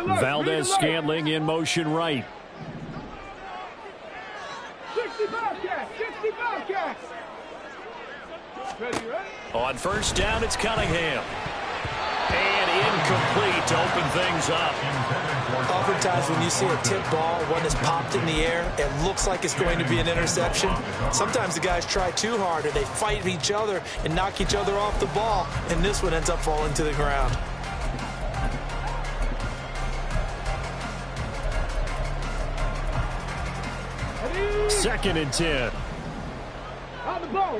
Valdez-Scantling in motion right. 60 Bobcats. Ready? On first down, it's Cunningham. And incomplete to open things up. Oftentimes when you see a tip ball, one that's popped in the air, it looks like it's going to be an interception. Sometimes the guys try too hard and they fight each other and knock each other off the ball, and this one ends up falling to the ground. Second and 10. On the ball,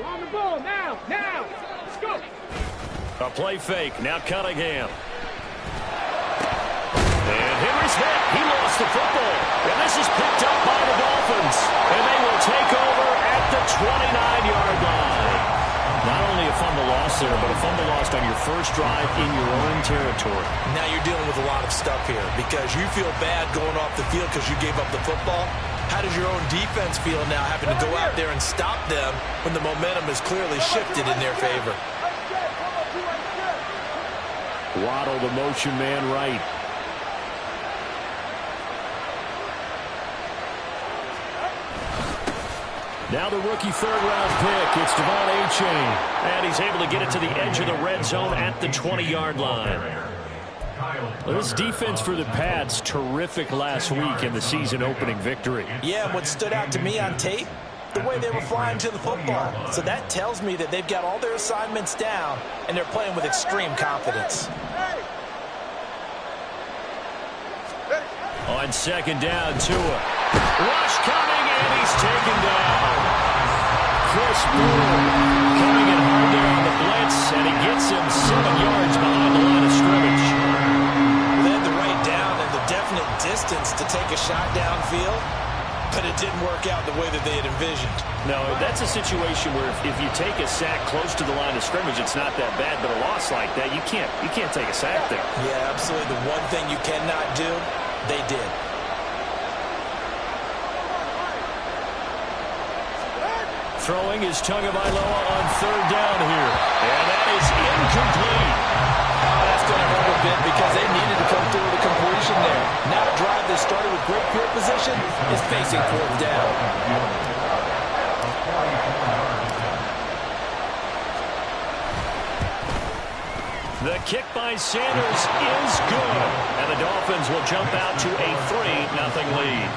now, let's go. A play fake, now Cunningham. And Henry's hit. He lost the football. And this is picked up by the Dolphins. And they will take over at the 29-yard line. Not only a fumble loss there, but a fumble lost on your first drive in your own territory. Now you're dealing with a lot of stuff here because you feel bad going off the field because you gave up the football. How does your own defense feel now having to go out there and stop them when the momentum is clearly shifted in their favor? Waddle, the motion man right. Now the rookie third-round pick. It's Devon Achane. And he's able to get it to the edge of the red zone at the 20-yard line. Well, this defense for the Pats, terrific last week in the season-opening victory. Yeah, what stood out to me on tape, the way they were flying to the football. So that tells me that they've got all their assignments down, and they're playing with extreme confidence. On second down, Tua. Rush coming, and he's taken down. Chris Moore coming in hard there on the blitz, and he gets him 7 yards behind the line of scrimmage. Led the right down and the definite distance to take a shot downfield, but it didn't work out the way that they had envisioned. No, that's a situation where if you take a sack close to the line of scrimmage, it's not that bad, but a loss like that, you can't take a sack there. Yeah, absolutely. The one thing you cannot do, they did. Throwing is Tagovailoa on third down here. And that is incomplete. Oh, that's going to hurt a bit because they needed to come through with a completion there. Now a drive that started with great field position is facing fourth down. The kick by Sanders is good. And the Dolphins will jump out to a 3-0 lead.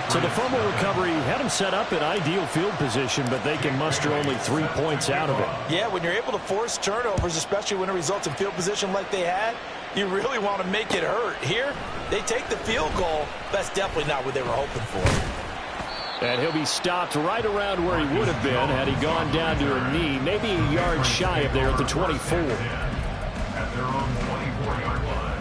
So the fumble recovery had them set up in ideal field position, but they can muster only 3 points out of it. Yeah, when you're able to force turnovers, especially when it results in field position like they had, you really want to make it hurt. Here, they take the field goal. That's definitely not what they were hoping for. And he'll be stopped right around where he would have been had he gone down to a knee, maybe a yard shy of there at the 24. At their own 24-yard line.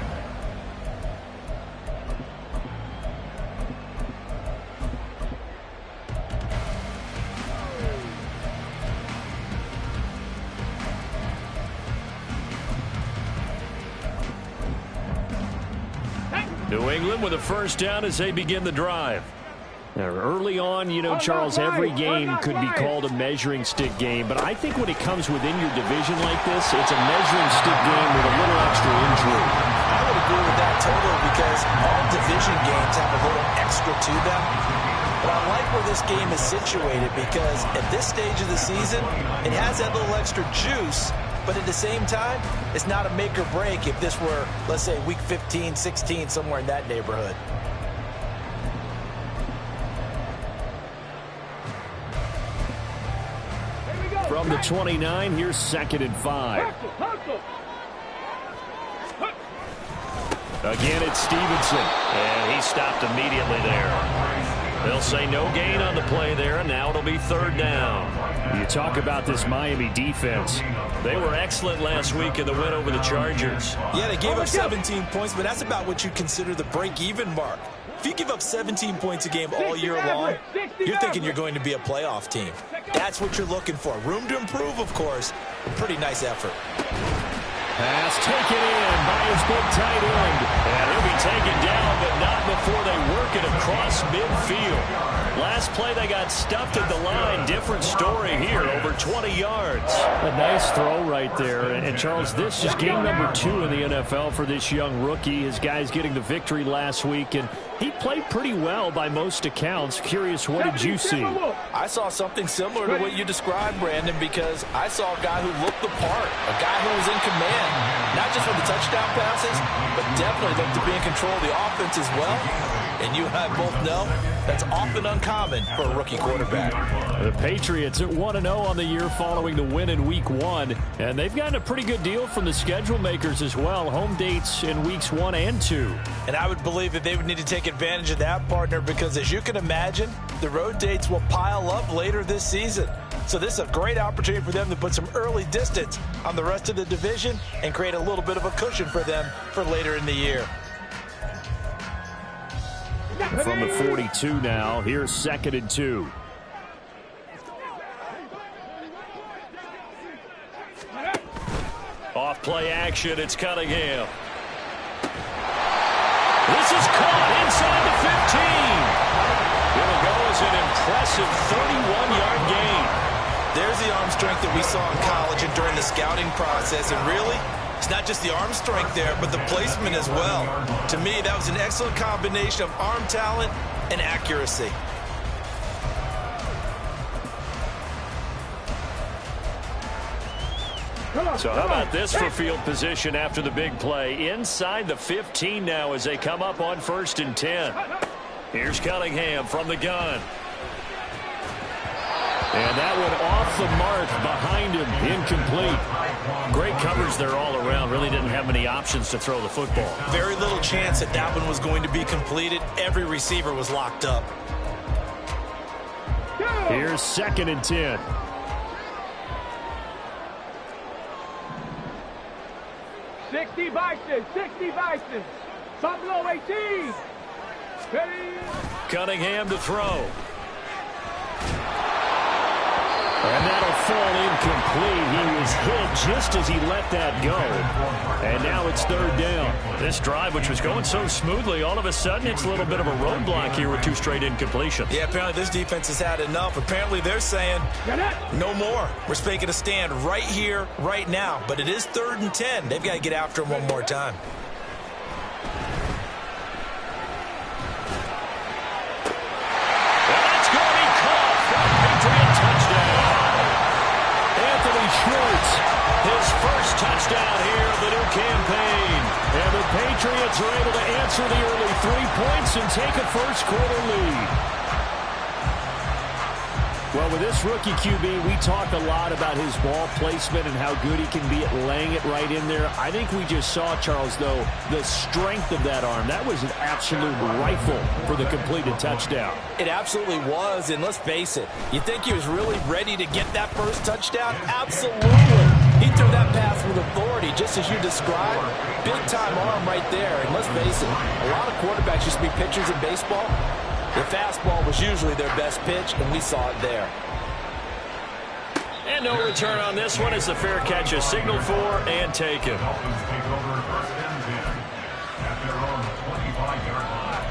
New England with a first down as they begin the drive. Now, early on, you know, Charles, every game could be called a measuring stick game, but I think when it comes within your division like this, it's a measuring stick game with a little extra intrigue. I would agree with that totally because all division games have a little extra to them. But I like where this game is situated because at this stage of the season, it has that little extra juice. But at the same time, it's not a make or break if this were, let's say, week 15, 16, somewhere in that neighborhood. From the 29, here's 2nd and 5. Again, it's Stevenson, and he stopped immediately there. They'll say no gain on the play there, and now it'll be 3rd down. You talk about this Miami defense. They were excellent last week in the win over the Chargers. Yeah, they gave up 17 points, but that's about what you consider the break-even mark. If you give up 17 points a game all year long, you're thinking you're going to be a playoff team. That's what you're looking for. Room to improve, of course. A pretty nice effort. Pass taken in by his big tight end. And he'll be taken down, but not before they work it across midfield. Last play, they got stuffed at the line. Different story here, over 20 yards. A nice throw right there. And Charles, this is game number 2 in the NFL for this young rookie. His guys getting the victory last week, and he played pretty well by most accounts. Curious, what did you see? I saw something similar to what you described, Brandon, because I saw a guy who looked the part, a guy who was in command, not just with the touchdown passes, but definitely looked to be in control of the offense as well. And you and I both know that's often uncommon for a rookie quarterback. The Patriots at 1-0 on the year following the win in Week 1. And they've gotten a pretty good deal from the schedule makers as well. Home dates in Weeks 1 and 2. And I would believe that they would need to take advantage of that, partner, because as you can imagine, the road dates will pile up later this season. So this is a great opportunity for them to put some early distance on the rest of the division and create a little bit of a cushion for them for later in the year. From the 42 now, here's 2nd and 2. Off play action, it's Cunningham. This is caught inside the 15. It'll go as an impressive 31-yard gain. There's the arm strength that we saw in college and during the scouting process, and really, it's not just the arm strength there, but the placement as well. To me, that was an excellent combination of arm talent and accuracy. So how about this for field position after the big play? Inside the 15 now as they come up on 1st and 10. Here's Cunningham from the gun. And that one off the mark behind him, incomplete. Great coverage there all around. Really didn't have many options to throw the football. Very little chance that that one was going to be completed. Every receiver was locked up. Here's 2nd and 10. Sixty Bison. Top below 18. Ready. Cunningham to throw. And that'll fall incomplete. He was hit just as he let that go. And now it's 3rd down. This drive, which was going so smoothly, all of a sudden it's a little bit of a roadblock here with 2 straight incompletions. Yeah, apparently this defense has had enough. Apparently they're saying no more. We're making a stand right here, right now. But it is 3rd and 10. They've got to get after him one more time. His first touchdown here of the new campaign. And the Patriots are able to answer the early 3 points and take a first-quarter lead. Well, with this rookie QB, we talk a lot about his ball placement and how good he can be at laying it right in there. I think we just saw, Charles, though, the strength of that arm. That was an absolute rifle for the completed touchdown. It absolutely was, and let's face it, you think he was really ready to get that first touchdown? Absolutely. He threw that pass with authority, just as you described. Big-time arm right there, and let's face it, a lot of quarterbacks used to be pitchers in baseball. The fastball was usually their best pitch, and we saw it there. And no return on this one as the fair catch is signaled for and taken. Dolphins take over 1st and 10 at their own 25-yard line.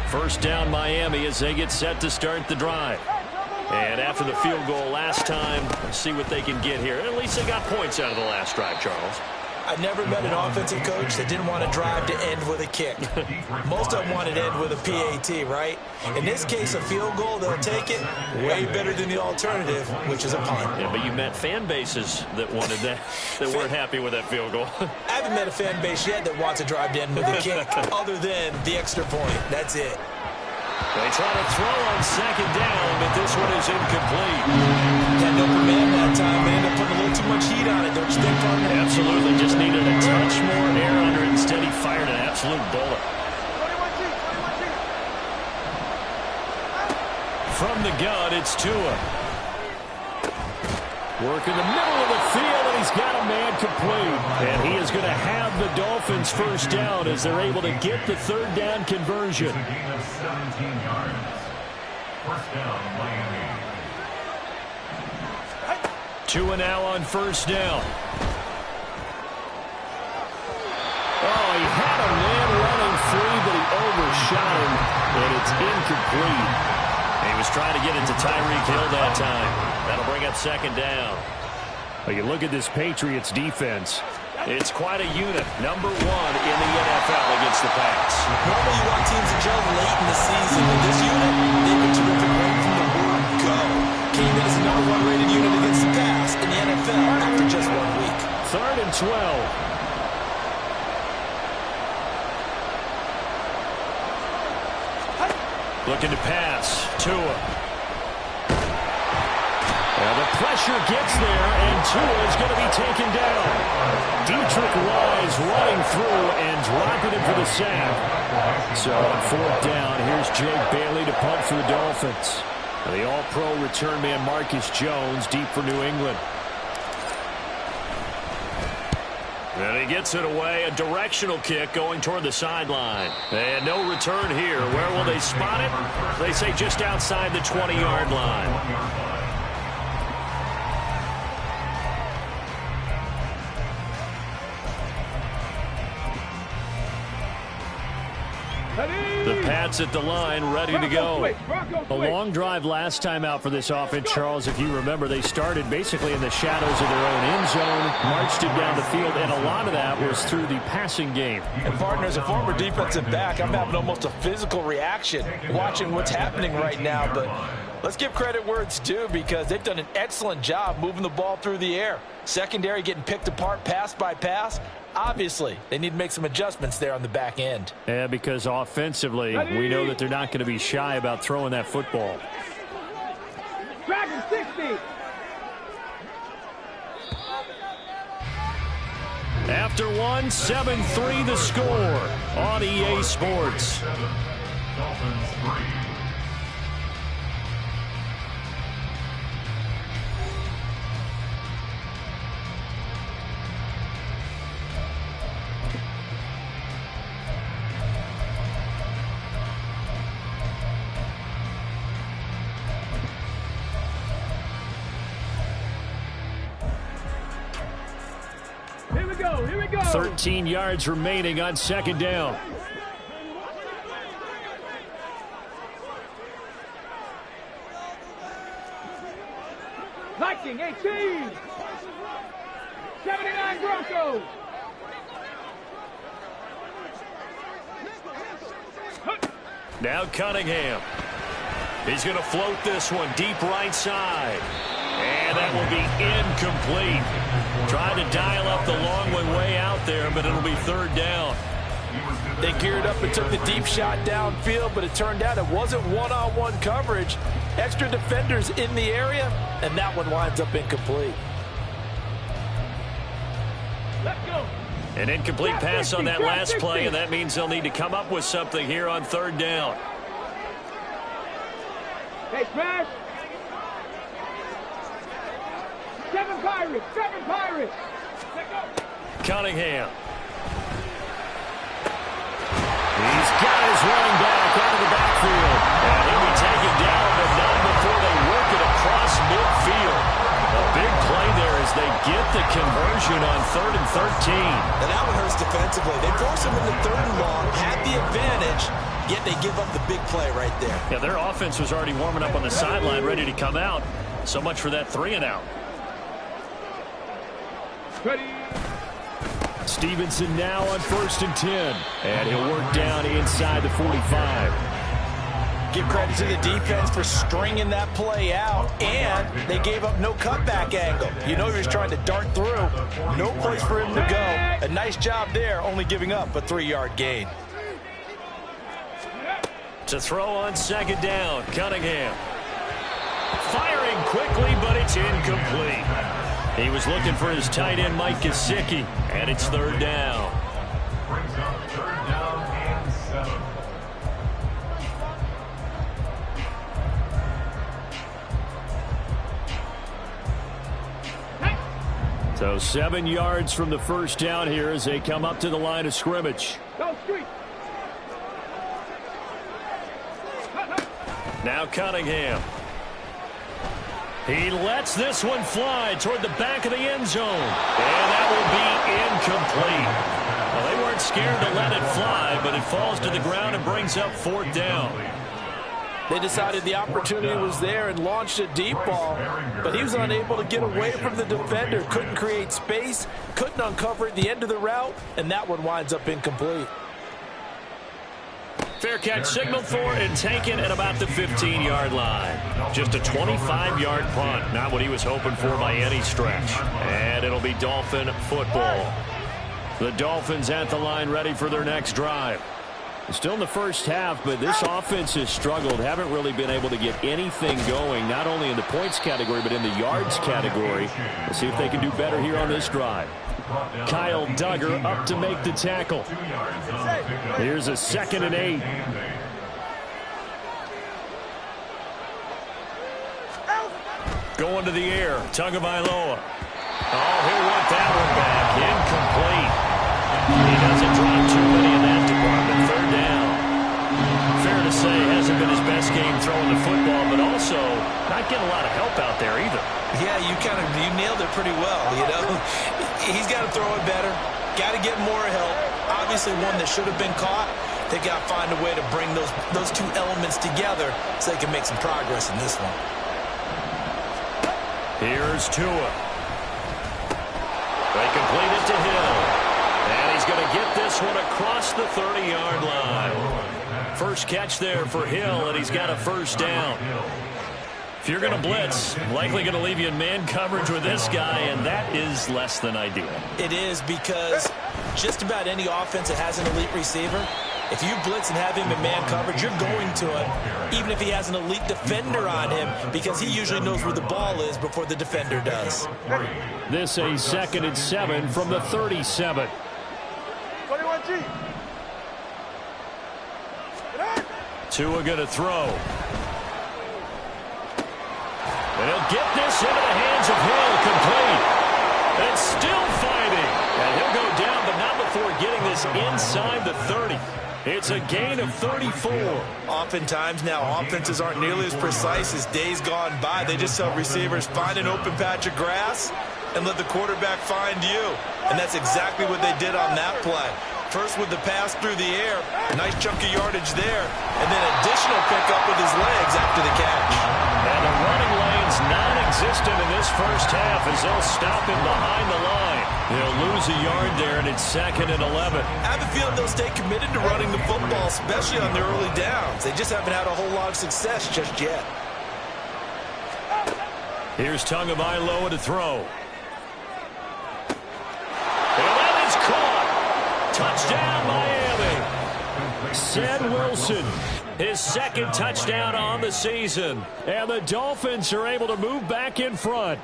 First down Miami as they get set to start the drive. And after the field goal last time, let's see what they can get here. At least they got points out of the last drive, Charles. I never met an offensive coach that didn't want to drive to end with a kick. Most of them wanted to end with a PAT, right? In this case, a field goal, they'll take it. Way better than the alternative, which is a punt. Yeah, but you met fan bases that wanted that, that weren't happy with that field goal. I haven't met a fan base yet that wants to drive to end with a kick, other than the extra point. That's it. They try to throw on 2nd down, but this one is incomplete. Had no command that time. They ended up putting a little too much heat on it, don't you think, partner? Absolutely. Just needed a touch more air under it. Instead, he fired an absolute bullet. From the gun, it's Tua. Work in the middle of the field, and he's got a man complete. And he is going to have the Dolphins first down as they're able to get the 3rd down conversion. It's a gain of 17 yards. First down, Miami. Tua now on 1st down. Oh, he had a man running free, but he overshot him, and it's incomplete. He was trying to get it to Tyreek Hill that time. That'll bring up second down. Well, you look at this Patriots defense. It's quite a unit. #1 in the NFL against the pass. Normally you want teams to gel late in the season, but this unit, they've been terrific right from the word go. Came in as the #1 rated unit against the pass in the NFL after just 1 week. 3rd and 12. Looking to pass. Tua. Well, the pressure gets there, and Tua is going to be taken down. Dietrich Wise running through and dropping him for the sack. So on 4th down, here's Jake Bailey to punt for the Dolphins. The all-pro return man Marcus Jones deep for New England. And he gets it away, a directional kick going toward the sideline. And no return here. Where will they spot it? They say just outside the 20-yard line. The Pats at the line, ready to go. A long drive last time out for this offense, Charles. If you remember, they started basically in the shadows of their own end zone, marched it down the field, and a lot of that was through the passing game. And partner, as a former defensive back, I'm having almost a physical reaction watching what's happening right now. But let's give credit where it's due, because they've done an excellent job moving the ball through the air. Secondary getting picked apart pass by pass. Obviously, they need to make some adjustments there on the back end. Yeah, because offensively, we know that they're not going to be shy about throwing that football. Dragon 60. After one, 7-3 the score on EA Sports. Dolphins 3. Here we go. 13 yards remaining on 2nd down. Viking 18. 79 Broncos. Now Cunningham. He's going to float this one deep right side. And that will be incomplete. Trying to dial up the long way out there, but it'll be 3rd down. They geared up and took the deep shot downfield, but it turned out it wasn't one-on-one coverage. Extra defenders in the area, and that one winds up incomplete. Let's go. An incomplete pass on that last play, and that means they'll need to come up with something here on 3rd down. Hey, smash. 7 Pirates. 7 Pirates. Let's go. Cunningham. He's got his running back out of the backfield. And he'll be taken down, but not before they work it across midfield. A big play there as they get the conversion on 3rd and 13. And that one hurts defensively. They force him into 3rd and long, had the advantage, yet they give up the big play right there. Yeah, their offense was already warming up on the sideline, ready to come out. So much for that 3 and out. Ready. Stevenson now on 1st and 10. And he'll work down inside the 45. Give credit to the defense for stringing that play out, and they gave up no cutback angle. You know he was trying to dart through. No place for him to go. A nice job there, only giving up a 3-yard gain. To throw on 2nd down, Cunningham. Firing quickly, but it's incomplete. He was looking for his tight end, Mike Gesicki, and it's 3rd down. Brings up 3rd down and 7. So 7 yards from the 1st down here as they come up to the line of scrimmage. Go street. Now Cunningham. He lets this one fly toward the back of the end zone. And that will be incomplete. Well, they weren't scared to let it fly, but it falls to the ground and brings up 4th down. They decided the opportunity was there and launched a deep ball, but he was unable to get away from the defender, couldn't create space, couldn't uncover at the end of the route, and that one winds up incomplete. Fair catch signaled for and taken at about the 15-yard line. Just a 25-yard punt, not what he was hoping for by any stretch. And it'll be Dolphin football. The Dolphins at the line ready for their next drive. Still in the first half, but this offense has struggled. Haven't really been able to get anything going, not only in the points category, but in the yards category. We'll see if they can do better here on this drive. Kyle Duggar up to make the tackle. Here's a 2nd and 8. Going to the air, Tagovailoa. Oh, he'll want that one back. Incomplete. He doesn't drop too many in that department. 3rd down. Fair to say, hasn't been his best game throwing the football, but also not getting a lot of help out there either. Yeah, you nailed it pretty well, He's got to throw it better. Got to get more help. Obviously one that should have been caught. They got to find a way to bring those two elements together so they can make some progress in this one. Here's Tua. They complete it to Hill. And he's going to get this one across the 30-yard line. First catch there for Hill, and he's got a 1st down. If you're going to blitz, likely going to leave you in man coverage with this guy, and that is less than ideal. It is, because just about any offense that has an elite receiver, if you blitz and have him in man coverage, you're going to him, even if he has an elite defender on him, because he usually knows where the ball is before the defender does. This a 2nd and 7 from the 37. 21G. Tua going to throw. And he'll get this into the hands of Hill, complete. And still fighting. And he'll go down, but not before getting this inside the 30. It's a gain of 34. Oftentimes now, offenses aren't nearly as precise as days gone by. They just tell receivers, find an open patch of grass and let the quarterback find you. And that's exactly what they did on that play. First with the pass through the air, nice chunk of yardage there, and then additional pickup with his legs after the catch. And the running lane's non-existent in this first half as they'll stop him behind the line. He'll lose a yard there, and it's 2nd and 11. I have a feeling they'll stay committed to running the football, especially on their early downs. They just haven't had a whole lot of success just yet. Here's Tagovailoa to throw. And that is caught. Touchdown, Miami. Sam Wilson, his 2nd touchdown on the season. And the Dolphins are able to move back in front.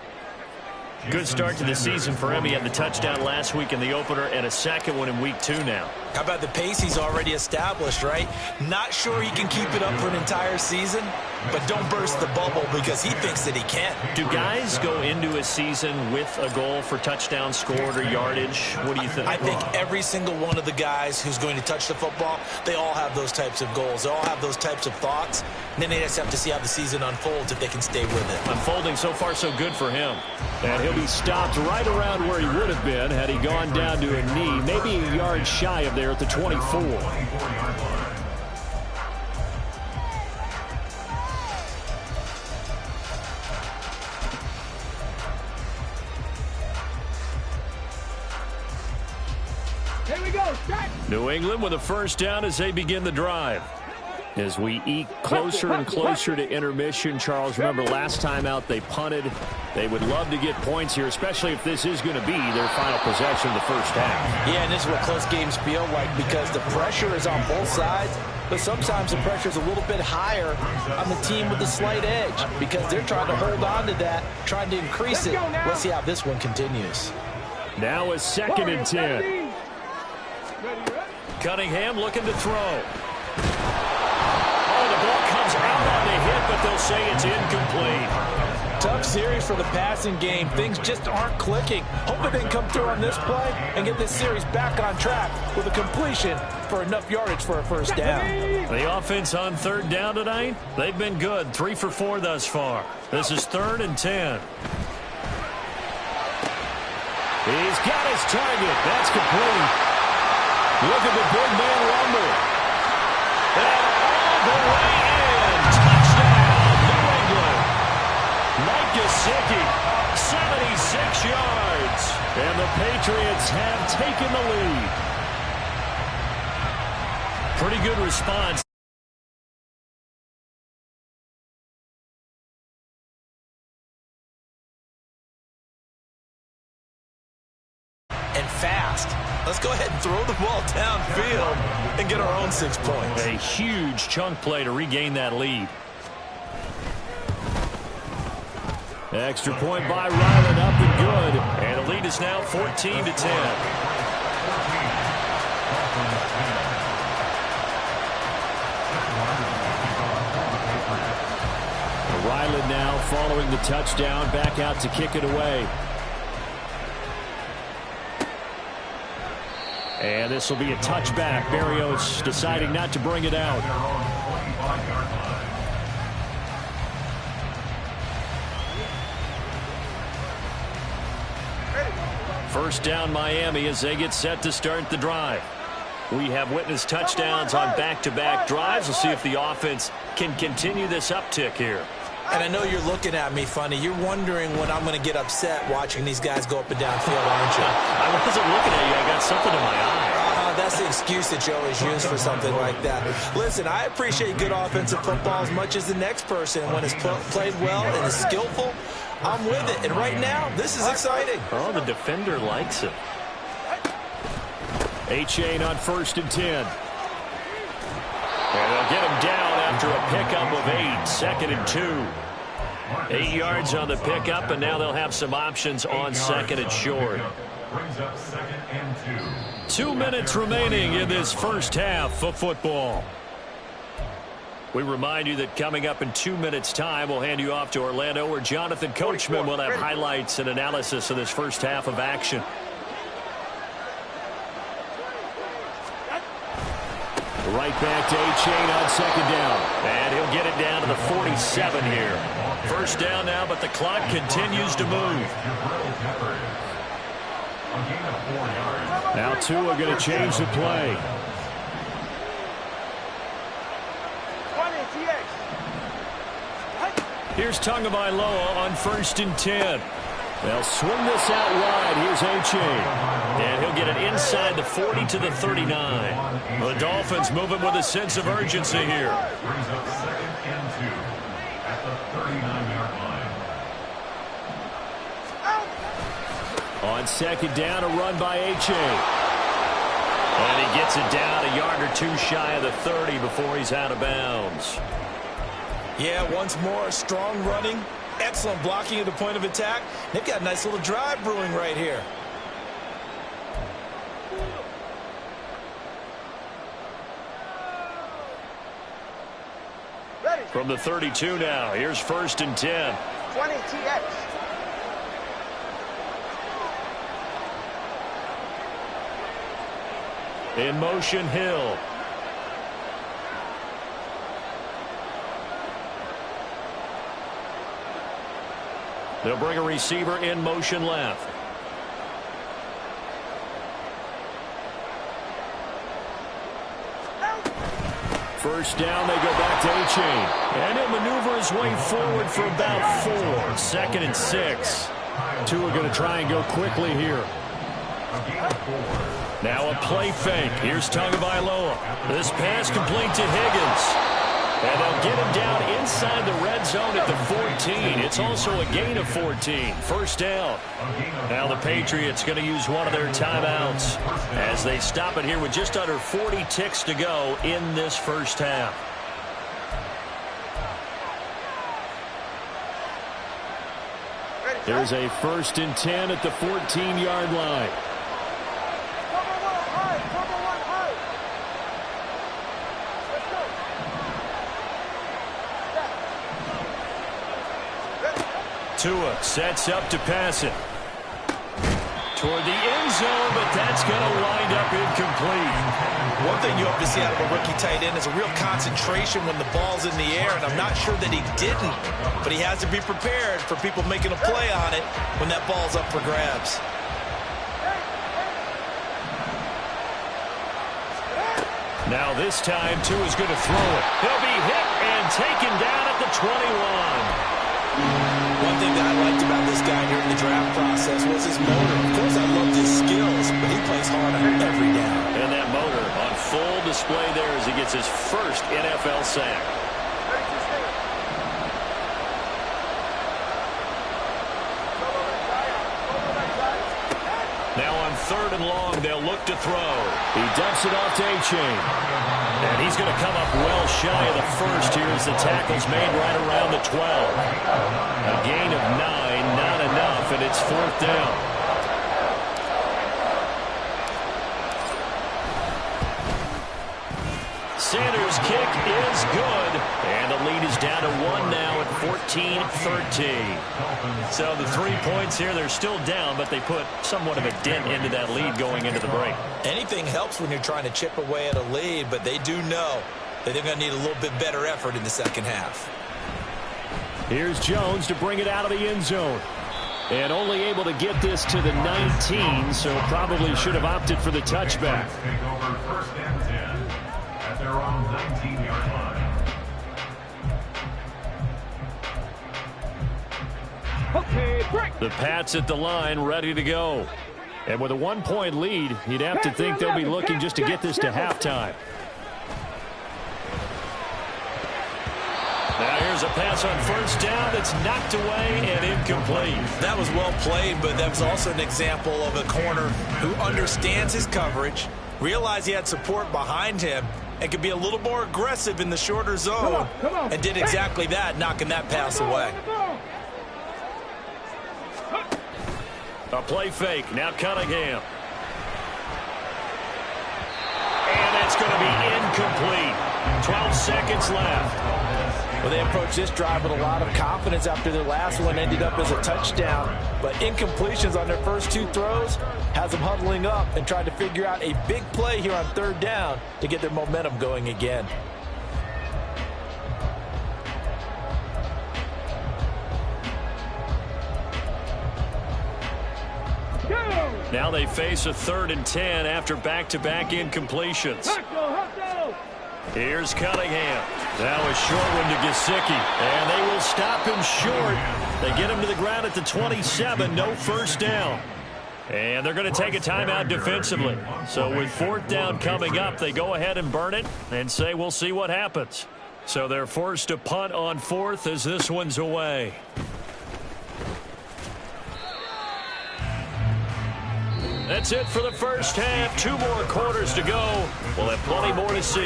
Good start to the season for him. He had the touchdown last week in the opener and a 2nd one in week 2 now. How about the pace he's already established, right? Not sure he can keep it up for an entire season, but don't burst the bubble because he thinks that he can. Do guys go into a season with a goal for touchdown scored or yardage? What do you think? I think every single one of the guys who's going to touch the football, they all have those types of goals. They all have those types of thoughts. And then they just have to see how the season unfolds if they can stay with it. Unfolding so far so good for him. And he'll be stopped right around where he would have been had he gone down to a knee, maybe a yard shy of there at the 24. Here we go. Start. New England with a 1st down as they begin the drive. As we eke closer and closer to intermission, Charles, remember last time out they punted. They would love to get points here, especially if this is going to be their final possession of the first half. Yeah, and this is what close games feel like because the pressure is on both sides, but sometimes the pressure is a little bit higher on the team with the slight edge because they're trying to hold on to that, trying to increase it. Let's see how this one continues. Now a 2nd and 10. Cunningham looking to throw. The ball comes out on the hit, but they'll say it's incomplete. Tough series for the passing game. Things just aren't clicking. Hope they can come through on this play and get this series back on track with a completion for enough yardage for a first down. The offense on third down tonight, they've been good. 3 for 4 thus far. This is 3rd and 10. He's got his target. That's complete. Look at the big man rumble. And all the way in. Touchdown, New England. Mike Gesicki, 76 yards. And the Patriots have taken the lead. Pretty good response. And fast. Let's go ahead and throw the ball downfield and get our own 6 points. A huge chunk play to regain that lead. Extra point by Ryland, up and good. And the lead is now 14 to 10. Ryland now following the touchdown, back out to kick it away. And this will be a touchback. Berrios deciding not to bring it out. First down Miami as they get set to start the drive. We have witnessed touchdowns on back-to-back drives. We'll see if the offense can continue this uptick here. And I know you're looking at me funny. You're wondering when I'm going to get upset watching these guys go up and down field, aren't you? I wasn't looking at you. I got something in my eye. That's the excuse that you always use for something like that. Listen, I appreciate good offensive football as much as the next person. When it's played well and is skillful, I'm with it. And right now, this is exciting. Oh, the defender likes it. A-Chain on 1st and 10. And they'll get him down after a pickup of 8. 2nd and 2. 8 yards on the pickup, and now they'll have some options on 2nd and short. 2 minutes remaining in this first half of football. We remind you that coming up in 2 minutes' time, we'll hand you off to Orlando, where Jonathan Coachman will have highlights and analysis of this first half of action. Right back to A-Chain on 2nd down. And he'll get it down to the 47 here. First down now, but the clock continues to move. Now Tua going to change the play. Here's Tagovailoa on 1st and 10. They'll swing this out wide. Here's A-Chain. And he'll get it inside the 40 to the 39. The Dolphins moving with a sense of urgency here. Brings up 2nd and 2 at the 39-yard line. On 2nd down, a run by A-Chain. And he gets it down a yard or 2 shy of the 30 before he's out of bounds. Yeah, once more, strong running. Excellent blocking at the point of attack. They've got a nice little drive brewing right here. From the 32 now, here's 1st and 10. 20 TX. In motion, Hill. They'll bring a receiver in motion left. First down, they go back to A-Chain. And he'll maneuver his way forward for about 4. 2nd and 6. Tua going to try and go quickly here. Now a play fake. Here's Tagovailoa. This pass complete to Higgins. And they'll get him down inside the red zone at the 14. It's also a gain of 14. First down. Now the Patriots going to use one of their timeouts as they stop it here with just under 40 ticks to go in this first half. There's a 1st and 10 at the 14-yard line. Tua sets up to pass it toward the end zone, but that's going to wind up incomplete. One thing you hope to see out of a rookie tight end is a real concentration when the ball's in the air, and I'm not sure that he didn't, but he has to be prepared for people making a play on it when that ball's up for grabs. Now this time, Tua's going to throw it. He'll be hit and taken down at the 21. One thing that I liked about this guy during the draft process was his motor. Of course, I loved his skills, but he plays hard on every down. And that motor on full display there as he gets his first NFL sack. Now on 3rd and long, they'll look to throw. He dumps it off to A-Chain. And he's going to come up well shy of the first here as the tackle's made right around the 12. A gain of 9, not enough, and it's 4th down. Sanders' kick is good, and the lead is down to 1 now at 14-13. So the 3 points here, they're still down, but they put somewhat of a dent into that lead going into the break. Anything helps when you're trying to chip away at a lead, but they do know that they're going to need a little bit better effort in the second half. Here's Jones to bring it out of the end zone. And only able to get this to the 19, so probably should have opted for the touchback. Take over 1st and 10 at their own 19-yard line. Okay, break. The Pats at the line, ready to go. And with a 1-point lead, you'd have to think they'll be looking just to get this to halftime. Now here's a pass on 1st down that's knocked away and incomplete. That was well played, but that was also an example of a corner who understands his coverage, realized he had support behind him, and could be a little more aggressive in the shorter zone, and did exactly that, knocking that pass away. A play fake. Now Cunningham. And that's going to be incomplete. 12 seconds left. Well, they approached this drive with a lot of confidence after their last one ended up as a touchdown. But incompletions on their first 2 throws has them huddling up and trying to figure out a big play here on 3rd down to get their momentum going again. Now they face a 3rd and 10 after back-to-back incompletions. Here's Cunningham. Now a short one to Gesicki. And they will stop him short. They get him to the ground at the 27. No 1st down. And they're going to take a timeout defensively. So with 4th down coming up, they go ahead and burn it and say we'll see what happens. So they're forced to punt on 4th as this one's away. That's it for the first half. 2 more quarters to go. We'll have plenty more to see.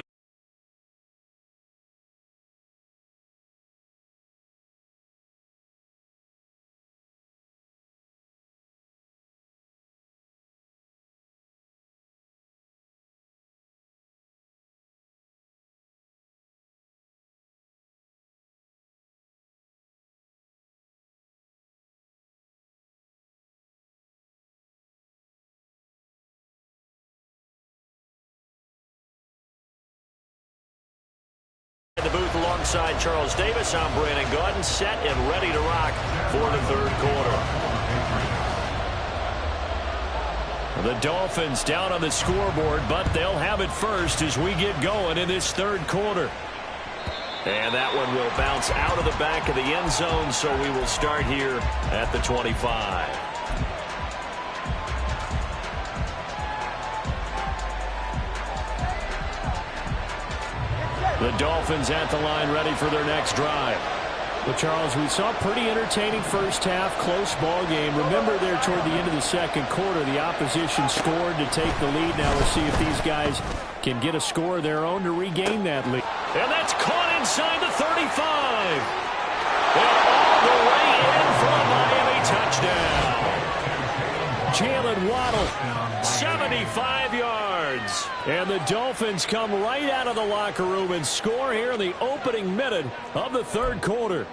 The booth alongside Charles Davis. I'm Brandon Gaudin, set and ready to rock for the 3rd quarter. The Dolphins down on the scoreboard, but they'll have it first as we get going in this 3rd quarter. And that one will bounce out of the back of the end zone, so we will start here at the 25. The Dolphins at the line, ready for their next drive. Well, Charles, we saw a pretty entertaining first half, close ball game. Remember there toward the end of the 2nd quarter, the opposition scored to take the lead. Now we'll see if these guys can get a score of their own to regain that lead. And that's caught inside the 35. And all the way in for a Miami touchdown. Jalen Waddle, 75 yards. And the Dolphins come right out of the locker room and score here in the opening minute of the 3rd quarter.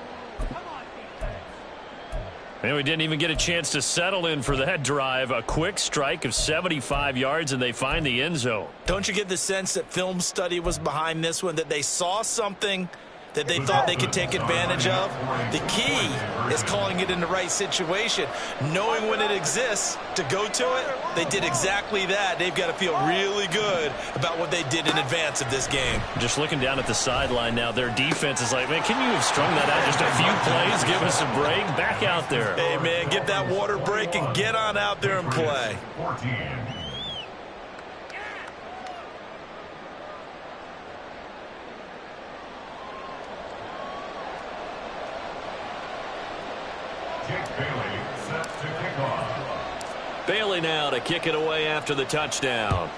And we didn't even get a chance to settle in for that drive. A quick strike of 75 yards, and they find the end zone. Don't you get the sense that film study was behind this one, that they saw something that they thought they could take advantage of? The key is calling it in the right situation. Knowing when it exists to go to it, they did exactly that. They've got to feel really good about what they did in advance of this game. Just looking down at the sideline now, their defense is like, man, can you have strung that out just a few plays? Give us a break. Back out there. Hey, man, get that water break and get on out there and play. 14. Bailey set to kick off. Bailey now to kick it away after the touchdown.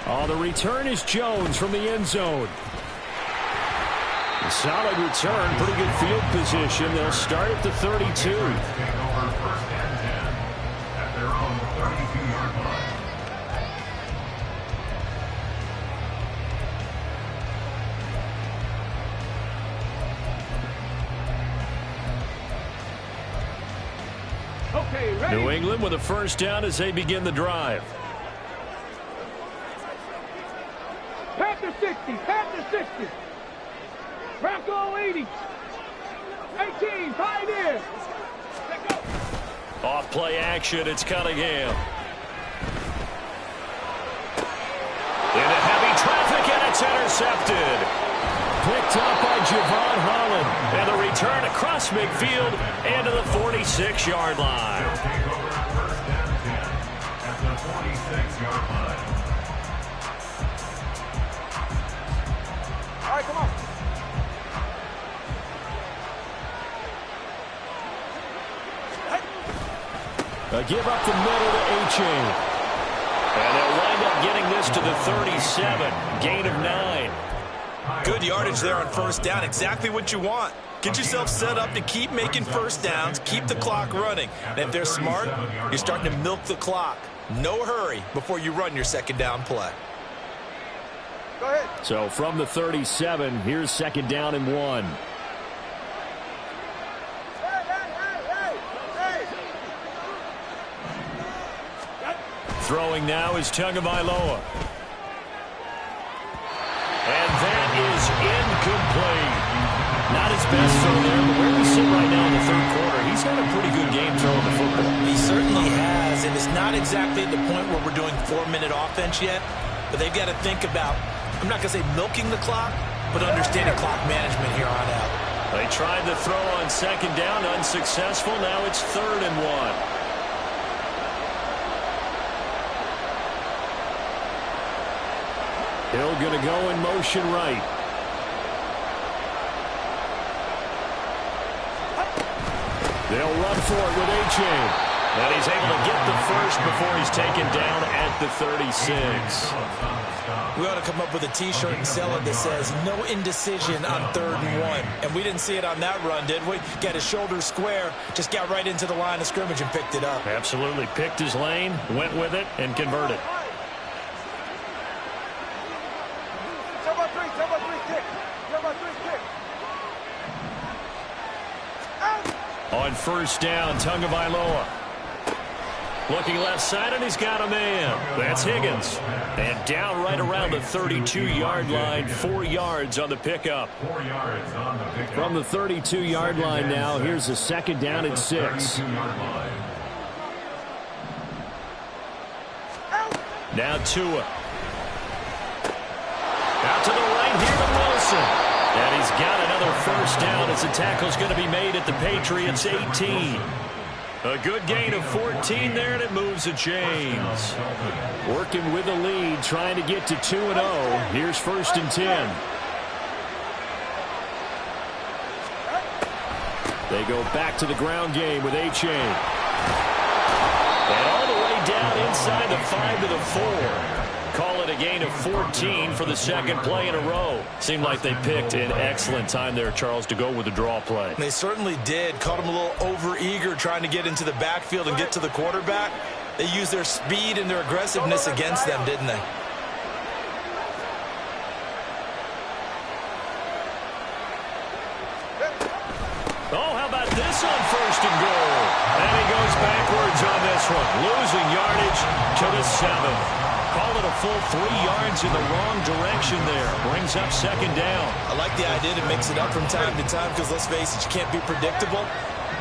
Oh, the return is Jones from the end zone. A solid return, pretty good field position. They'll start at the 32. Take over 1st and 10 at their own 32-yard line. Okay, ready? New England with a first down as they begin the drive. Panther 60, Panther 60. Bronco 80. 18, Pioneer. Let go. Off play action, it's Cunningham. Into heavy traffic, and it's intercepted. Picked up by Javon Holland. And the return across midfield and to the 46-yard line. They'll take over 1st and 10 at the 46-yard line. All right, come on. A give up the middle to A-Chain. And they'll wind up getting this to the 37. Gain of 9. Good yardage there on first down. Exactly what you want. Get yourself set up to keep making first downs, keep the clock running. And if they're smart, you're starting to milk the clock. No hurry before you run your second down play. Go ahead. So from the 37, here's second down and 1. Throwing now is Tagovailoa. And that is incomplete. Not his best throw there, but where we sit right now in the third quarter, he's had a pretty good game throwing the football. He certainly has, and it's not exactly at the point where we're doing 4-minute offense yet, but they've got to think about, I'm not going to say milking the clock, but understanding clock management here on out. They tried the throw on second down, unsuccessful. Now it's 3rd and 1. Hill going to go in motion right. They'll run for it with A-Chain. And he's able to get the first before he's taken down at the 36. We ought to come up with a T-shirt and sell it that says, no indecision on 3rd and 1. And we didn't see it on that run, did we? Got his shoulders square, just got right into the line of scrimmage and picked it up. Absolutely. Picked his lane, went with it, and converted. On first down, Tagovailoa. Looking left side, and he's got a man. That's Higgins. And down right around the 32-yard line, 4 yards on the pickup. 4 yards on the pickup. From the 32-yard line now, here's a second down and 6. 32-yard line. Now Tua. Out to the right here to Wilson. And he's got another first down as the tackle's going to be made at the Patriots' 18. A good gain of 14 there, and it moves the chains. Working with the lead, trying to get to 2-0. Here's 1st and 10. They go back to the ground game with A-Chain. And all the way down inside the 5 to the 4. Call it a gain of 14 for the second play in a row. Seemed like they picked an excellent time there, Charles, to go with the draw play. They certainly did. Caught him a little over-eager trying to get into the backfield and get to the quarterback. They used their speed and their aggressiveness against them, didn't they? first and goal. And he goes backwards on this one, losing yardage to the 7. Call it a full 3 yards in the wrong direction there. Brings up second down. I like the idea to mix it up from time to time because, let's face it, you can't be predictable.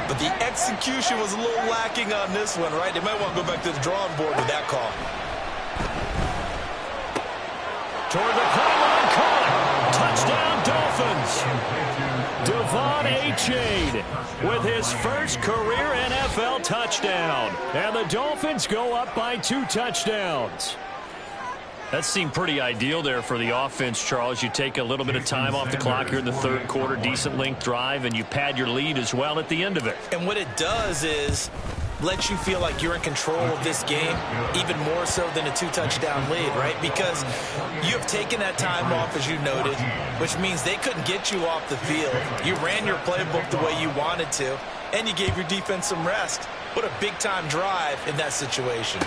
But the execution was a little lacking on this one, right? They might want to go back to the drawing board with that call. Toward the pylon, caught. Touchdown, Dolphins. Devon Achane with his first career NFL touchdown. And the Dolphins go up by 2 touchdowns. That seemed pretty ideal there for the offense, Charles. You take a little bit of time off the clock here in the third quarter, decent length drive, and you pad your lead as well at the end of it. And what it does is lets you feel like you're in control of this game, even more so than a 2-touchdown lead, right? Because you have taken that time off, as you noted, which means they couldn't get you off the field. You ran your playbook the way you wanted to, and you gave your defense some rest. What a big-time drive in that situation.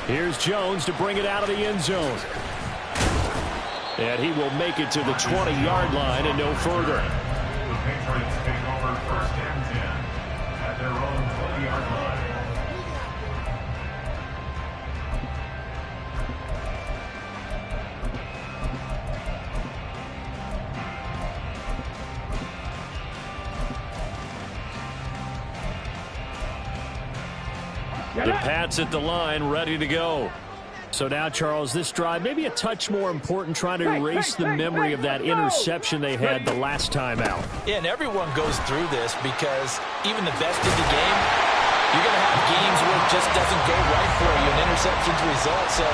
Here's Jones to bring it out of the end zone. And he will make it to the 20-yard line and no further. The Patriots take over first and 10 at their own 20-yard line. The Pats at the line, ready to go. So now, Charles, this drive maybe a touch more important, trying to erase the memory of that interception they had the last time out. Yeah, and everyone goes through this because even the best in the game, you're going to have games where it just doesn't go right for you, and interceptions result. So,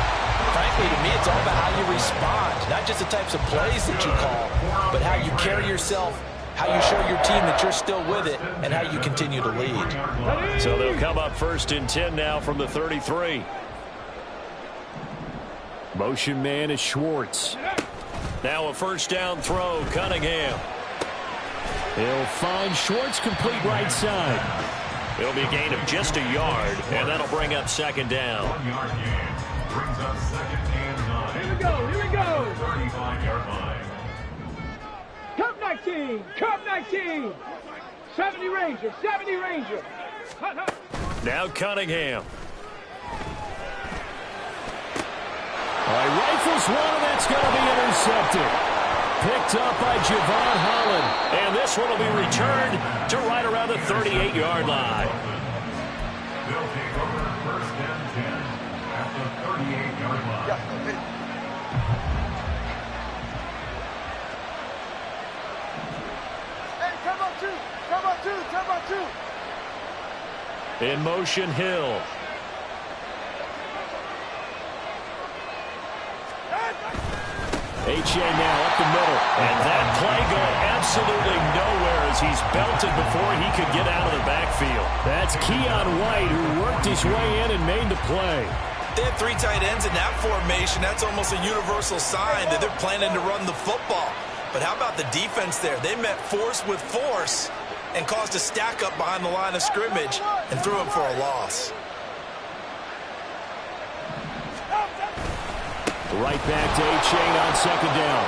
frankly, to me, it's all about how you respond, not just the types of plays that you call, but how you carry yourself, how you show your team that you're still with it, and how you continue to lead. So they'll come up first and 10 now from the 33. Motion man is Schwartz. Now a first down throw, Cunningham. He'll find Schwartz, complete right side. It'll be a gain of just a yard, and that'll bring up second down. 1-yard gain brings up second and 9. Here we go, here we go. 35-yard line. Cup 19, Cup 19. 70 Ranger, 70 Ranger. Hut, hut. Now Cunningham. All right, rifles one, and that's going to be intercepted. Picked up by Javon Holland. And this one will be returned to right around the 38-yard line. They'll take over first and 10 at the 38-yard line. Hey, come on two, come on two, come on two. In motion, Hill. H.A. now up the middle. And that play going absolutely nowhere as he's belted before he could get out of the backfield. That's Keon White, who worked his way in and made the play. They have 3 tight ends in that formation. That's almost a universal sign that they're planning to run the football. But how about the defense there? They met force with force and caused a stack up behind the line of scrimmage and threw him for a loss. Right back to A-Chain on second down.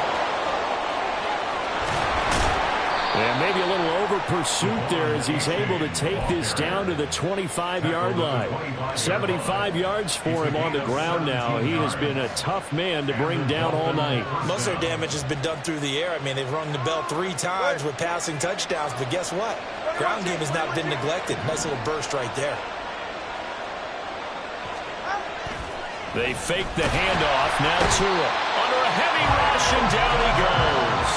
And maybe a little over pursuit there as he's able to take this down to the 25-yard line. 75 yards for him on the ground now. He has been a tough man to bring down all night. Most of their damage has been done through the air. I mean, they've rung the bell 3 times with passing touchdowns, but guess what? Ground game has not been neglected. Nice little burst right there. They fake the handoff. Now Tua under a heavy rush, and down he goes.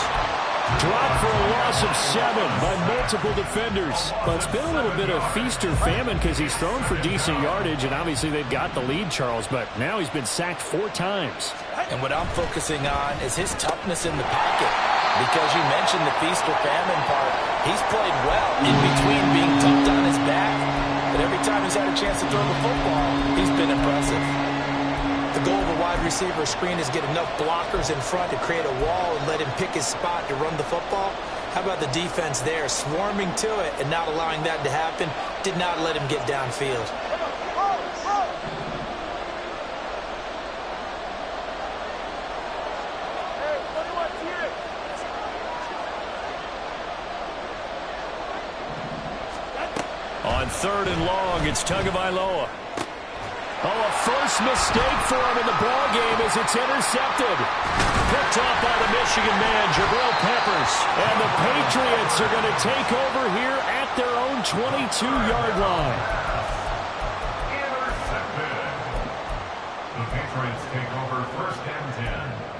Dropped for a loss of 7 by multiple defenders. But it's been a little bit of feast or famine because he's thrown for decent yardage, and obviously they've got the lead, Charles, but now he's been sacked 4 times. And what I'm focusing on is his toughness in the pocket. Because you mentioned the feast or famine part. He's played well in between being tucked on his back. But every time he's had a chance to throw the football, he's been impressive. The goal of a wide receiver screen is get enough blockers in front to create a wall and let him pick his spot to run the football. How about the defense there, swarming to it and not allowing that to happen? Did not let him get downfield. On 3rd and long, it's Tagovailoa. Oh, a first mistake for him in the ball game as it's intercepted. Picked off by the Michigan man, Jabril Peppers. And the Patriots are going to take over here at their own 22-yard line. Intercepted. The Patriots take over 1st and 10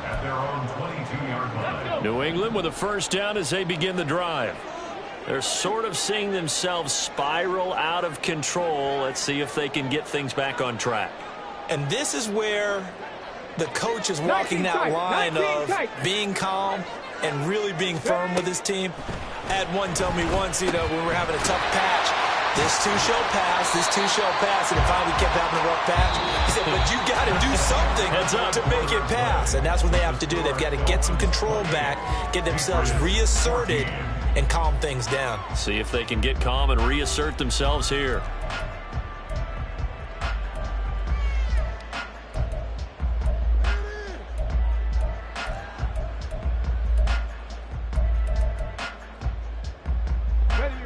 at their own 22-yard line. New England with a first down as they begin the drive. They're sort of seeing themselves spiral out of control. Let's see if they can get things back on track. And this is where the coach is walking that line of being calm and really being firm with his team. I had one tell me once, when we're having a tough patch, this too shall pass, this too shall pass, and it finally kept having a rough patch. He said, but you got to do something to make it pass. And that's what they have to do. They've got to get some control back, get themselves reasserted, and calm things down. See if they can get calm and reassert themselves here.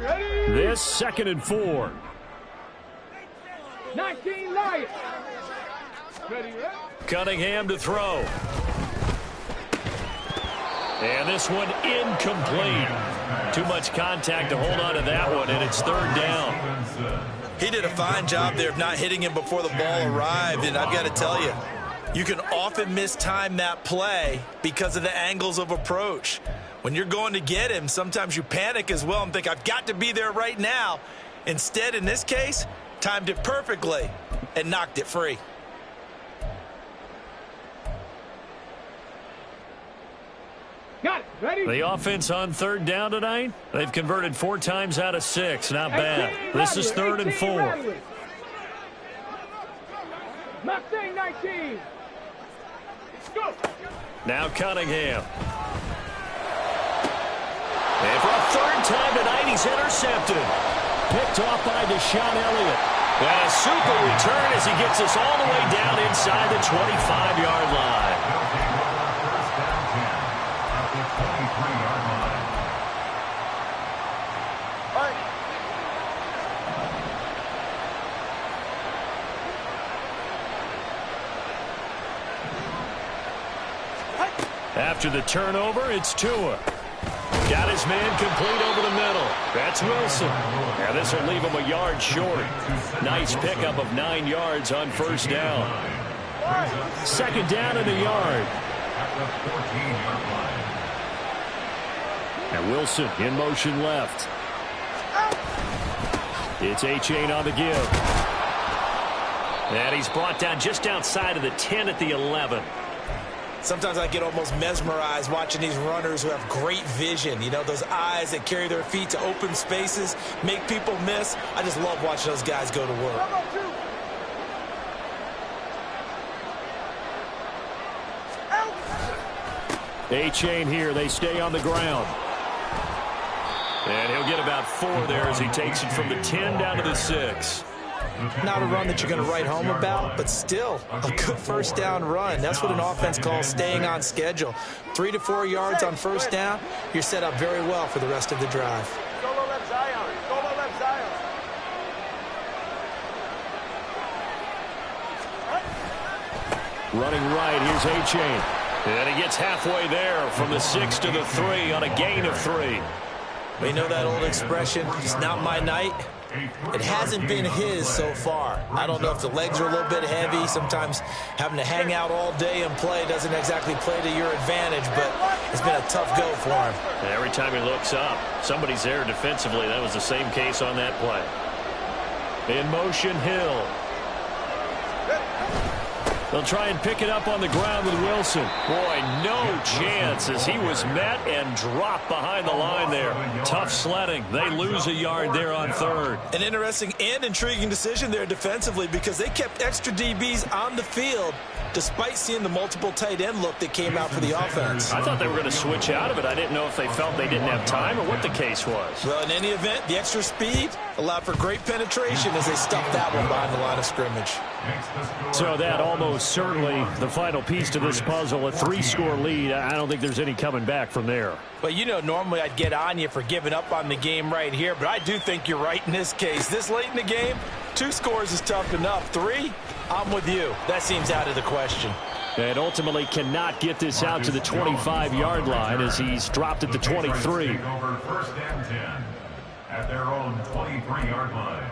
Ready. This 2nd and 4. 19 Lions. Ready. Cunningham to throw. And this one incomplete. Too much contact to hold on to that one, and it's 3rd down. He did a fine job there of not hitting him before the ball arrived, and I've got to tell you, you can often mistime that play because of the angles of approach. When you're going to get him, sometimes you panic as well and think, I've got to be there right now. Instead, in this case, timed it perfectly and knocked it free. Got it. Ready. The offense on 3rd down tonight, they've converted 4 times out of 6. Not bad. This is 3rd and 4. Mustang 19. Go. Now Cunningham. And for a 3rd time tonight, he's intercepted. Picked off by Deshaun Elliott. And a super return as he gets us all the way down inside the 25-yard line. After the turnover, it's Tua. Got his man complete over the middle. That's Wilson. And this will leave him a yard short. Nice pickup of 9 yards on 1st down. 2nd down and a yard. And Wilson in motion left. It's A-Chain on the give. And he's brought down just outside of the 10 at the 11. Sometimes I get almost mesmerized watching these runners who have great vision. Those eyes that carry their feet to open spaces, make people miss. I just love watching those guys go to work. A-Chain here. They stay on the ground. And he'll get about 4 there as he takes it from the 10 down to the 6. Not a run that you're going to write home about, but still a good 1st down run. That's what an offense calls staying on schedule. 3 to 4 yards on 1st down, you're set up very well for the rest of the drive. Solo left Zion. Solo left Zion. Running right, here's A-Chain. And he gets halfway there from the 6 to the 3 on a gain of 3. We know that old expression, it's not my night. It hasn't been his so far. I don't know if the legs are a little bit heavy. Sometimes having to hang out all day and play doesn't exactly play to your advantage, but it's been a tough go for him. And every time he looks up, somebody's there defensively. That was the same case on that play. In motion, Hill. They'll try and pick it up on the ground with Wilson. Boy, no chance as he was met and dropped behind the line there. Tough sledding. They lose a yard there on 3rd. An interesting and intriguing decision there defensively because they kept extra DBs on the field despite seeing the multiple tight end look that came out for the offense. I thought they were going to switch out of it. I didn't know if they felt they didn't have time or what the case was. Well, in any event, the extra speed allowed for great penetration as they stuffed that one behind the line of scrimmage. So that almost certainly the final piece to this puzzle, a 3-score lead. I don't think there's any coming back from there. Well, you know, normally I'd get on you for giving up on the game right here, but I do think you're right in this case. This late in the game, 2 scores is tough enough. 3, I'm with you. That seems out of the question. And ultimately cannot get this out to the 25-yard line as he's dropped at the 23. Over 1st and 10 at their own 23-yard line.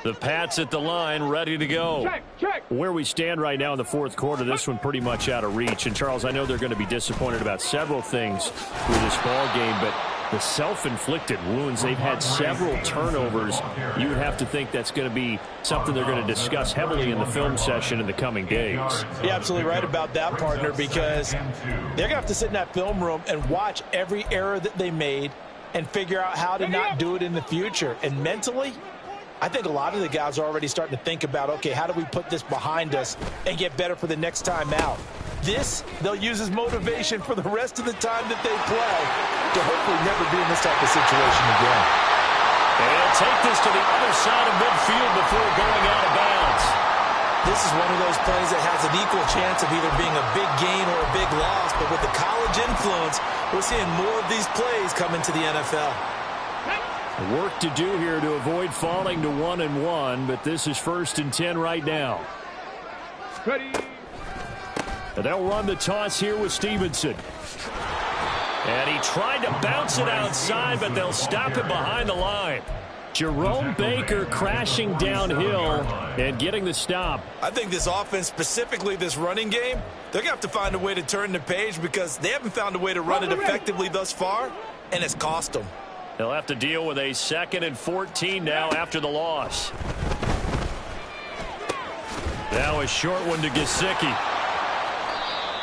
The Pats at the line, ready to go. Check. Where we stand right now in the 4th quarter, this one pretty much out of reach. And, Charles, I know they're going to be disappointed about several things with this ball game, but the self-inflicted wounds, they've had several turnovers. You would have to think that's going to be something they're going to discuss heavily in the film session in the coming days. You're absolutely right about that, partner, because they're going to have to sit in that film room and watch every error that they made and figure out how to not do it in the future. And mentally, I think a lot of the guys are already starting to think about, okay, how do we put this behind us and get better for the next time out? This, they'll use as motivation for the rest of the time that they play to hopefully never be in this type of situation again. And they'll take this to the other side of midfield before going out of bounds. This is one of those plays that has an equal chance of either being a big gain or a big loss, but with the college influence, we're seeing more of these plays come into the NFL. Work to do here to avoid falling to 1-1, but this is 1st and 10 right now. Ready. And they'll run the toss here with Stevenson. And he tried to bounce it outside, but they'll stop him behind the line. Jerome Baker crashing downhill and getting the stop. I think this offense, specifically this running game, they're going to have to find a way to turn the page because they haven't found a way to run it effectively thus far, and it's cost them. They'll have to deal with a 2nd and 14 now after the loss. Now a short one to Gesicki.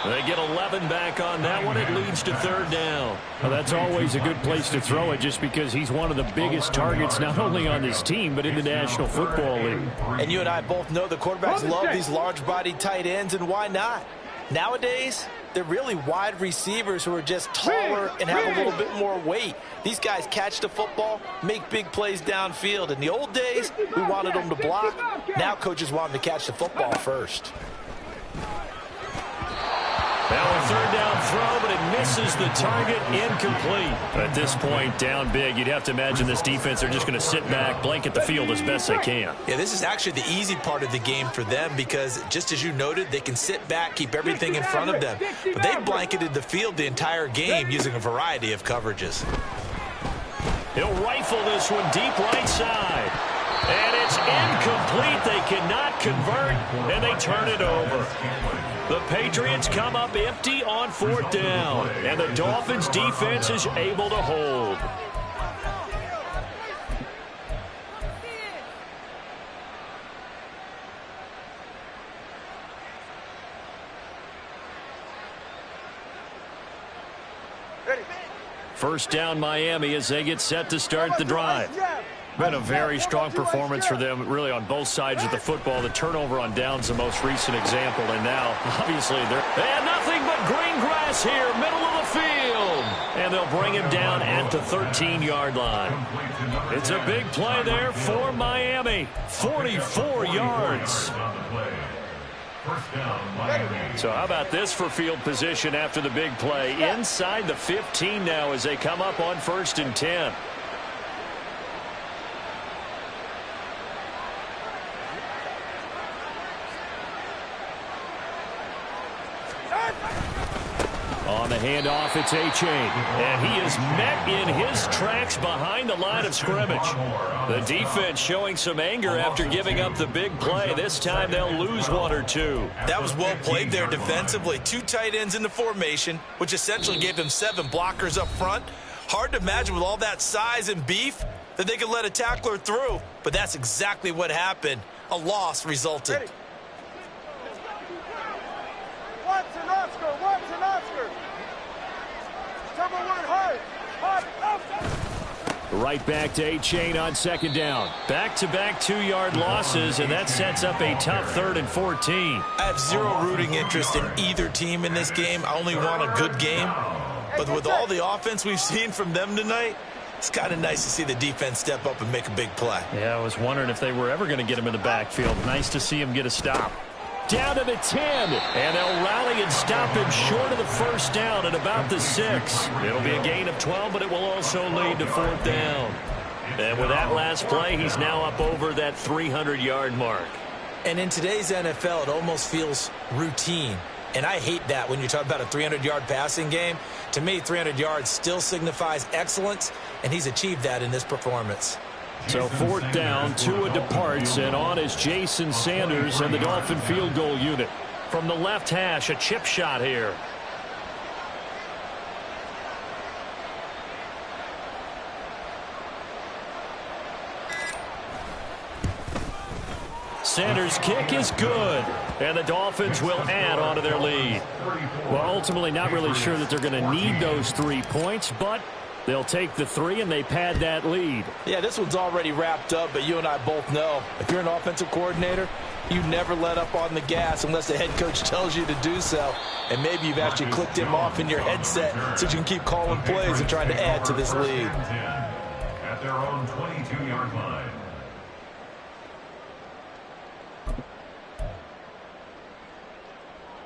They get 11 back on that one. It leads to 3rd down. Well, that's always a good place to throw it just because he's one of the biggest targets not only on this team but in the National Football League. And you and I both know the quarterbacks love these large-bodied tight ends, and why not? Nowadays, they're really wide receivers who are just taller and have a little bit more weight. These guys catch the football, make big plays downfield. In the old days, we wanted them to block. Now coaches want them to catch the football first. Now a 3rd down throw, but it misses the target, incomplete. At this point, down big, you'd have to imagine this defense, they're just going to sit back, blanket the field as best they can. Yeah, this is actually the easy part of the game for them because, just as you noted, they can sit back, keep everything in front of them. But they blanketed the field the entire game using a variety of coverages. He'll rifle this one deep right side. And it's incomplete. They cannot convert, and they turn it over. The Patriots come up empty on 4th down, and the Dolphins' defense is able to hold. First down Miami as they get set to start the drive. Been a very strong performance for them, really, on both sides of the football. The turnover on downs, the most recent example. And now, obviously, they had nothing but green grass here, middle of the field. And they'll bring him down at the 13-yard line. It's a big play there for Miami. 44 yards. So how about this for field position after the big play? Inside the 15 now as they come up on 1st and 10. On the handoff, it's A-Chain. And he is met in his tracks behind the line of scrimmage. The defense showing some anger after giving up the big play. This time they'll lose 1 or 2. That was well played there defensively. 2 tight ends in the formation, which essentially gave them 7 blockers up front. Hard to imagine with all that size and beef that they could let a tackler through. But that's exactly what happened. A loss resulted. Watson Oscar. Number 1, hard. Right back to A-Chain on second down. Back-to-back 2-yard losses, and that sets up a tough 3rd and 14. I have zero rooting interest in either team in this game. I only want a good game. But with all the offense we've seen from them tonight, it's kind of nice to see the defense step up and make a big play. Yeah, I was wondering if they were ever going to get him in the backfield. Nice to see him get a stop. Down to the 10, and they'll rally and stop him short of the first down at about the 6. It'll be a gain of 12, but it will also lead to 4th down. And with that last play, he's now up over that 300-yard mark. And in today's NFL, it almost feels routine. And I hate that when you talk about a 300-yard passing game. To me, 300 yards still signifies excellence, and he's achieved that in this performance. So 4th down, Tua departs, and on is Jason Sanders and the Dolphin field goal unit. From the left hash, a chip shot here. Sanders' kick is good, and the Dolphins will add on to their lead. Well, ultimately not really sure that they're going to need those 3 points, but they'll take the 3 and they pad that lead. Yeah, this one's already wrapped up, but you and I both know if you're an offensive coordinator, you never let up on the gas unless the head coach tells you to do so. And maybe you've actually clicked him off in your headset so you can keep calling plays and trying to add to this lead. At their own 22-yard line.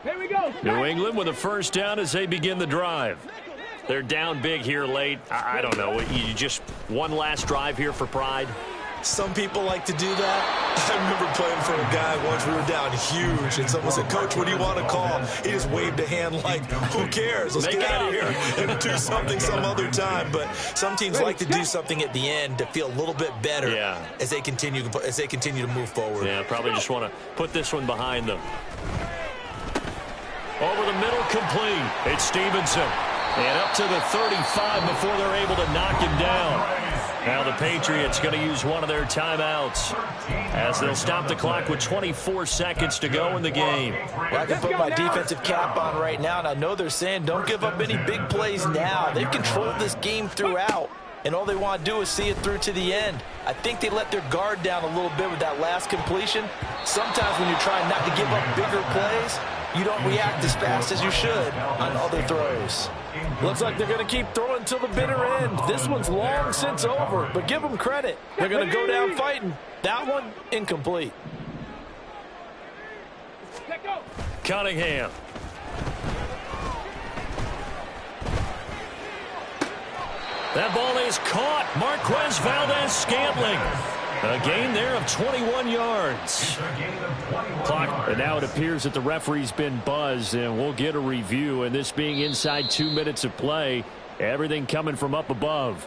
Here we go. New England with a first down as they begin the drive. They're down big here late. I don't know. You just one last drive here for pride? Some people like to do that. I remember playing for a guy once. We were down huge, and someone said, "Coach, what do you want to call?" He just waved a hand like, "Who cares? Let's get out of here and do something some other time." But some teams like to do something at the end to feel a little bit better as they continue to move forward. Yeah, probably just want to put this one behind them. Over the middle, complete. It's Stevenson. And up to the 35 before they're able to knock him down. Now the Patriots going to use one of their timeouts as they'll stop the clock with 24 seconds to go in the game. Well, I can put my defensive cap on right now, and I know they're saying don't give up any big plays now. They've controlled this game throughout, and all they want to do is see it through to the end. I think they let their guard down a little bit with that last completion. Sometimes when you're trying not to give up bigger plays, you don't react as fast as you should on other throws. Looks like they're going to keep throwing till the bitter end. This one's long since over, but give them credit. They're going to go down fighting. That one, incomplete. Cunningham. That ball is caught. Marquez Valdez-Scantling. A gain there of 21 yards. Clock, and now it appears that the referee's been buzzed, and we'll get a review. And this being inside 2 minutes of play, everything coming from up above.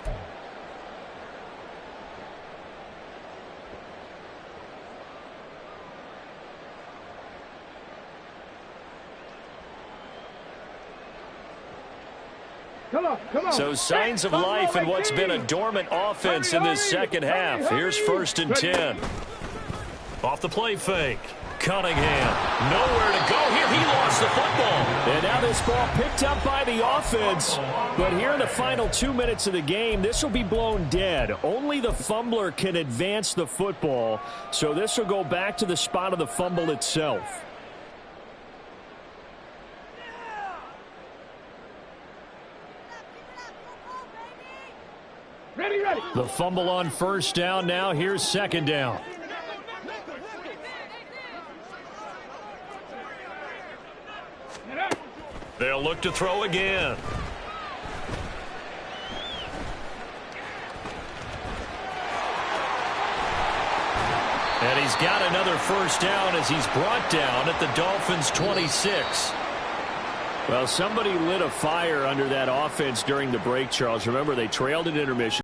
Come on. So signs of life in what's been a dormant offense in this second half. Here's 1st and 10. Off the play fake. Cunningham. Nowhere to go here. He lost the football. And now this ball picked up by the offense. But here in the final 2 minutes of the game, this will be blown dead. Only the fumbler can advance the football. So this will go back to the spot of the fumble itself. Ready. The fumble on 1st down now. Here's 2nd down. They'll look to throw again. And he's got another 1st down as he's brought down at the Dolphins' 26. Well, somebody lit a fire under that offense during the break, Charles. Remember, they trailed at intermission.